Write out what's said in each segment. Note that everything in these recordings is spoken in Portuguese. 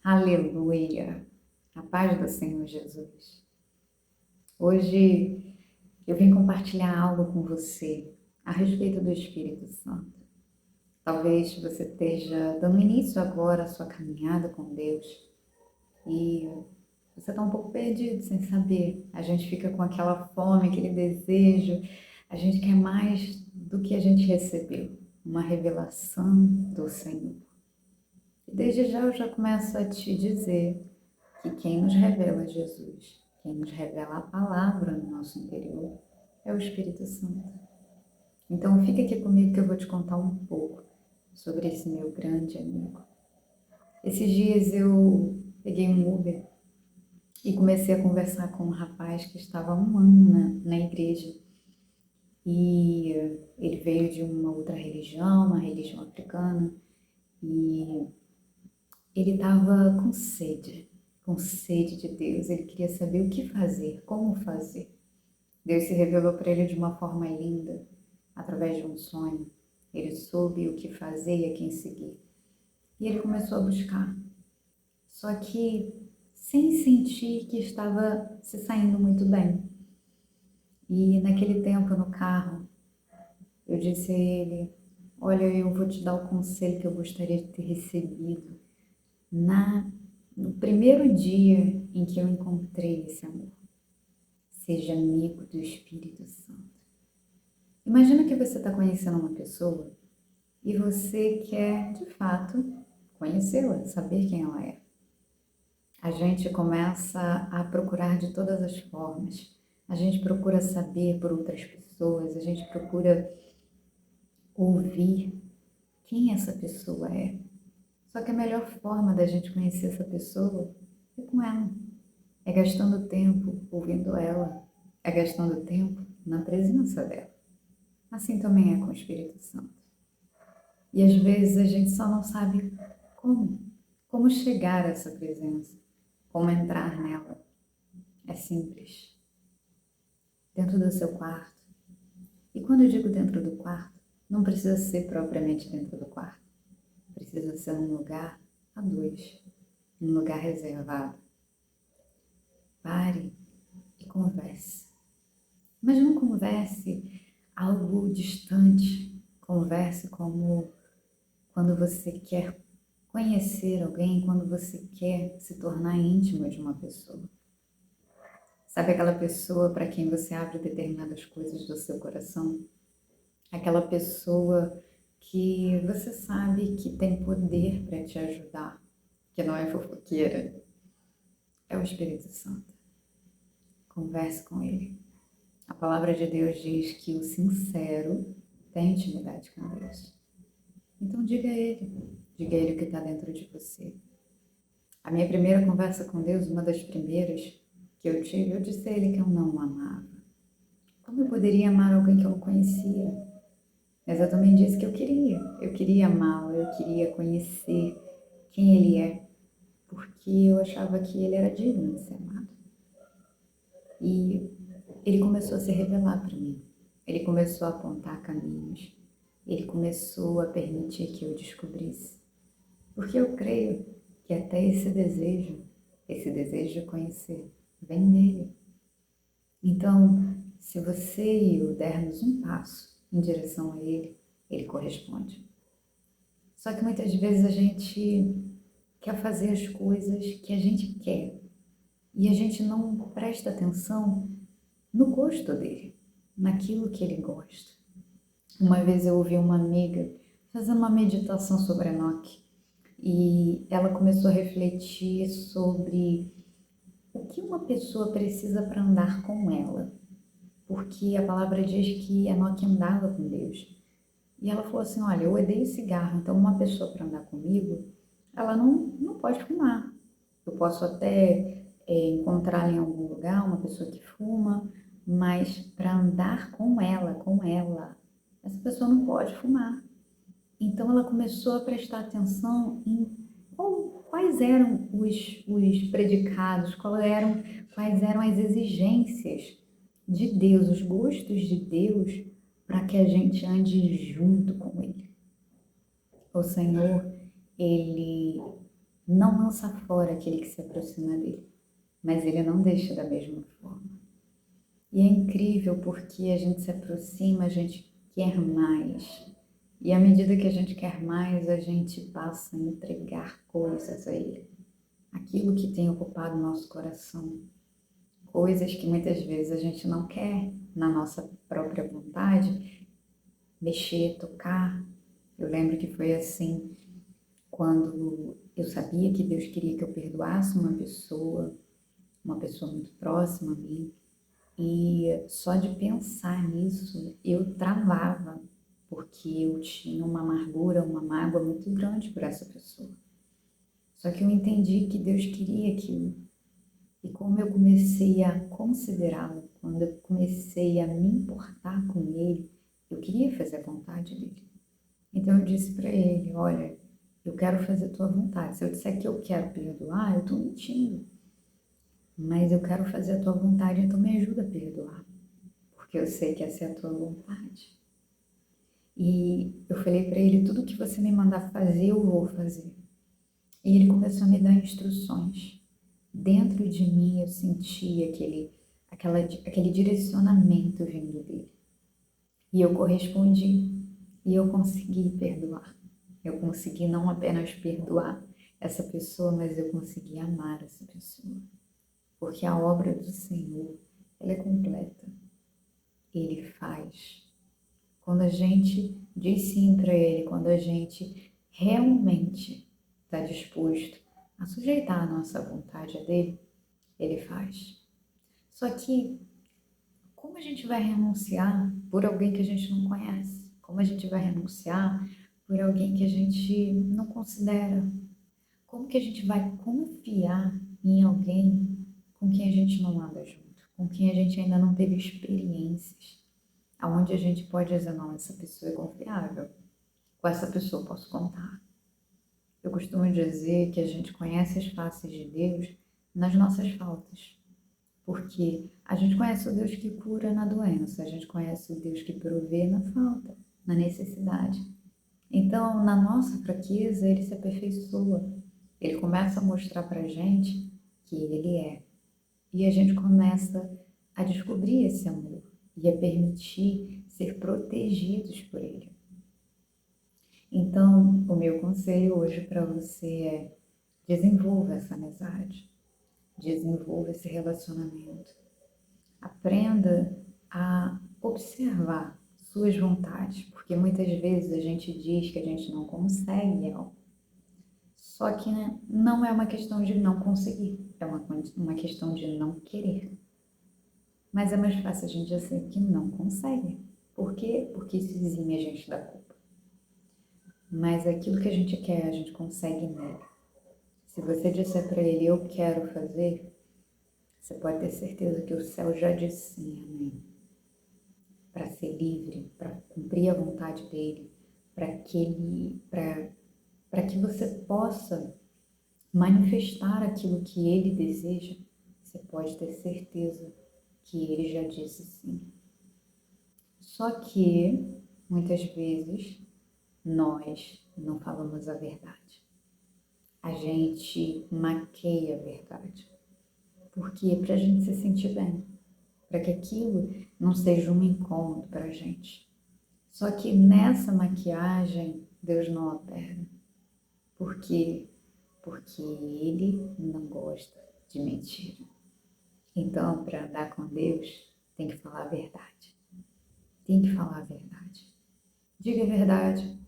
Aleluia! A paz do Senhor Jesus. Hoje eu vim compartilhar algo com você a respeito do Espírito Santo. Talvez você esteja dando início agora à sua caminhada com Deus e você está um pouco perdido, sem saber. A gente fica com aquela fome, aquele desejo, a gente quer mais do que a gente recebeu, uma revelação do Senhor. E desde já eu já começo a te dizer que quem nos revela Jesus, quem nos revela a palavra no nosso interior, é o Espírito Santo. Então fica aqui comigo que eu vou te contar um pouco sobre esse meu grande amigo. Esses dias eu peguei um Uber e comecei a conversar com um rapaz que estava há um ano na igreja. E ele veio de uma outra religião, uma religião africana, e ele estava com sede de Deus. Ele queria saber o que fazer, como fazer. Deus se revelou para ele de uma forma linda, através de um sonho. Ele soube o que fazer e a quem seguir. E ele começou a buscar. Só que sem sentir que estava se saindo muito bem. E naquele tempo no carro, eu disse a ele: olha, eu vou te dar o conselho que eu gostaria de ter recebido no primeiro dia em que eu encontrei esse amor. Seja amigo do Espírito Santo. Imagina que você está conhecendo uma pessoa e você quer, de fato, conhecê-la, saber quem ela é. A gente começa a procurar de todas as formas. A gente procura saber por outras pessoas, a gente procura ouvir quem essa pessoa é. Só que a melhor forma da gente conhecer essa pessoa é com ela. É gastando tempo ouvindo ela. É gastando tempo na presença dela. Assim também é com o Espírito Santo. E às vezes a gente só não sabe como chegar a essa presença, como entrar nela. É simples. Dentro do seu quarto. E quando eu digo dentro do quarto, não precisa ser propriamente dentro do quarto. Precisa ser num lugar a dois, num lugar reservado. Pare e converse. Mas não converse algo distante. Converse como quando você quer conhecer alguém, quando você quer se tornar íntimo de uma pessoa. Sabe aquela pessoa para quem você abre determinadas coisas do seu coração? Aquela pessoa que você sabe que tem poder para te ajudar, que não é fofoqueira. É o Espírito Santo. Converse com ele. A palavra de Deus diz que o sincero tem intimidade com Deus. Então diga a ele o que está dentro de você. A minha primeira conversa com Deus, uma das primeiras que eu tive, eu disse a ele que eu não o amava. Como eu poderia amar alguém que eu não conhecia? Mas eu também disse que eu queria amá-lo, eu queria conhecer quem ele é, porque eu achava que ele era digno de ser amado. E ele começou a se revelar para mim, ele começou a apontar caminhos, ele começou a permitir que eu descobrisse. Porque eu creio que até esse desejo de conhecer, vem dele. Então, se você e eu dermos um passo em direção a ele, ele corresponde. Só que muitas vezes a gente quer fazer as coisas que a gente quer e a gente não presta atenção no gosto dele, naquilo que ele gosta. Uma vez eu ouvi uma amiga fazendo uma meditação sobre Enoque e ela começou a refletir sobre o que uma pessoa precisa para andar com ela. Porque a palavra diz que Enoque andava com Deus. E ela falou assim, olha, eu odeio cigarro, então uma pessoa para andar comigo, ela não pode fumar. Eu posso até encontrar em algum lugar uma pessoa que fuma, mas para andar com ela, essa pessoa não pode fumar. Então ela começou a prestar atenção em quais eram os predicados, quais eram as exigências de Deus, os gostos de Deus, para que a gente ande junto com Ele. O Senhor, Ele não lança fora aquele que se aproxima dele, mas ele não deixa da mesma forma. E é incrível porque a gente se aproxima, a gente quer mais. E à medida que a gente quer mais, a gente passa a entregar coisas a ele. Aquilo que tem ocupado nosso coração. Coisas que muitas vezes a gente não quer na nossa própria vontade, mexer, tocar. Eu lembro que foi assim, quando eu sabia que Deus queria que eu perdoasse uma pessoa muito próxima a mim, e só de pensar nisso eu travava, porque eu tinha uma amargura, uma mágoa muito grande por essa pessoa. Só que eu entendi que Deus queria aquilo. E como eu comecei a considerá-lo, quando eu comecei a me importar com ele, eu queria fazer a vontade dele. Então eu disse para ele, olha, eu quero fazer a tua vontade. Se eu disser que eu quero perdoar, eu estou mentindo. Mas eu quero fazer a tua vontade, então me ajuda a perdoar. Porque eu sei que essa é a tua vontade. E eu falei para ele, tudo que você me mandar fazer, eu vou fazer. E ele começou a me dar instruções. Dentro de mim eu senti aquele direcionamento vindo dele. E eu correspondi. E eu consegui perdoar. Eu consegui não apenas perdoar essa pessoa, mas eu consegui amar essa pessoa. Porque a obra do Senhor, ela é completa. Ele faz. Quando a gente diz sim para Ele, quando a gente realmente está disposto a sujeitar a nossa vontade a dele, Ele faz. Só que, como a gente vai renunciar por alguém que a gente não conhece? Como a gente vai renunciar por alguém que a gente não considera? Como que a gente vai confiar em alguém com quem a gente não anda junto? Com quem a gente ainda não teve experiências? Aonde a gente pode dizer, não, essa pessoa é confiável, com essa pessoa eu posso contar. Eu costumo dizer que a gente conhece as faces de Deus nas nossas faltas, porque a gente conhece o Deus que cura na doença, a gente conhece o Deus que provê na falta, na necessidade. Então, na nossa fraqueza, Ele se aperfeiçoa, Ele começa a mostrar pra gente que Ele é, e a gente começa a descobrir esse amor e a permitir ser protegidos por Ele. Então, o meu conselho hoje para você é desenvolva essa amizade, desenvolva esse relacionamento, aprenda a observar suas vontades, porque muitas vezes a gente diz que a gente não consegue algo, só que né, não é uma questão de não conseguir, é uma questão de não querer. Mas é mais fácil a gente dizer que não consegue. Por quê? Porque isso exime a gente da culpa. Mas aquilo que a gente quer, a gente consegue nele. Se você disser para ele, eu quero fazer, você pode ter certeza que o céu já disse sim, amém. Para ser livre, para cumprir a vontade dele, para que você possa manifestar aquilo que ele deseja, você pode ter certeza que ele já disse sim. Só que, muitas vezes, nós não falamos a verdade. A gente maqueia a verdade. Porque para a gente se sentir bem, para que aquilo não seja um incômodo para a gente. Só que nessa maquiagem, Deus não opera. Por quê? Porque Ele não gosta de mentira. Então, para andar com Deus, tem que falar a verdade. Tem que falar a verdade. Diga a verdade.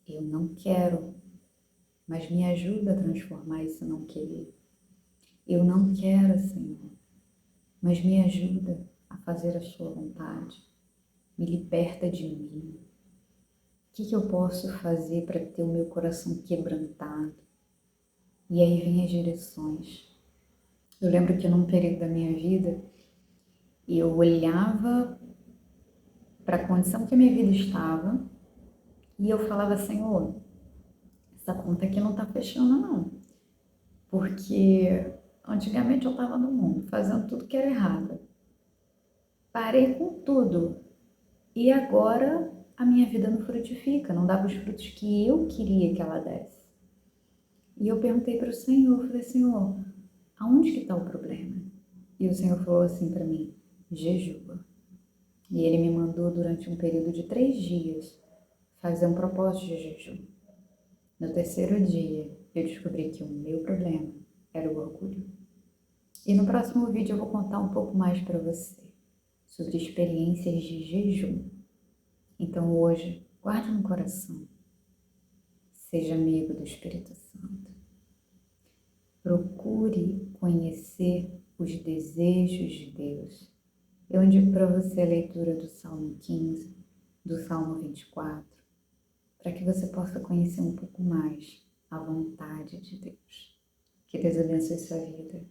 Eu não quero, mas me ajuda a transformar isso não querer. Eu não quero, Senhor, mas me ajuda a fazer a sua vontade. Me liberta de mim. O que eu posso fazer para ter o meu coração quebrantado? E aí vem as direções. Eu lembro que num período da minha vida, eu olhava para a condição que a minha vida estava e eu falava, Senhor, essa conta aqui não está fechando não. Porque antigamente eu estava no mundo, fazendo tudo que era errado. Parei com tudo. E agora a minha vida não frutifica, não dava os frutos que eu queria que ela desse. E eu perguntei para o Senhor, falei, Senhor, aonde que está o problema? E o Senhor falou assim para mim, jejua. E Ele me mandou durante um período de 3 dias fazer um propósito de jejum. No terceiro dia, eu descobri que o meu problema era o orgulho. E no próximo vídeo eu vou contar um pouco mais para você sobre experiências de jejum. Então hoje, guarde no coração. Seja amigo do Espírito Santo. Procure conhecer os desejos de Deus. Eu indico para você a leitura do Salmo 15, do Salmo 24, para que você possa conhecer um pouco mais a vontade de Deus. Que Deus abençoe sua vida.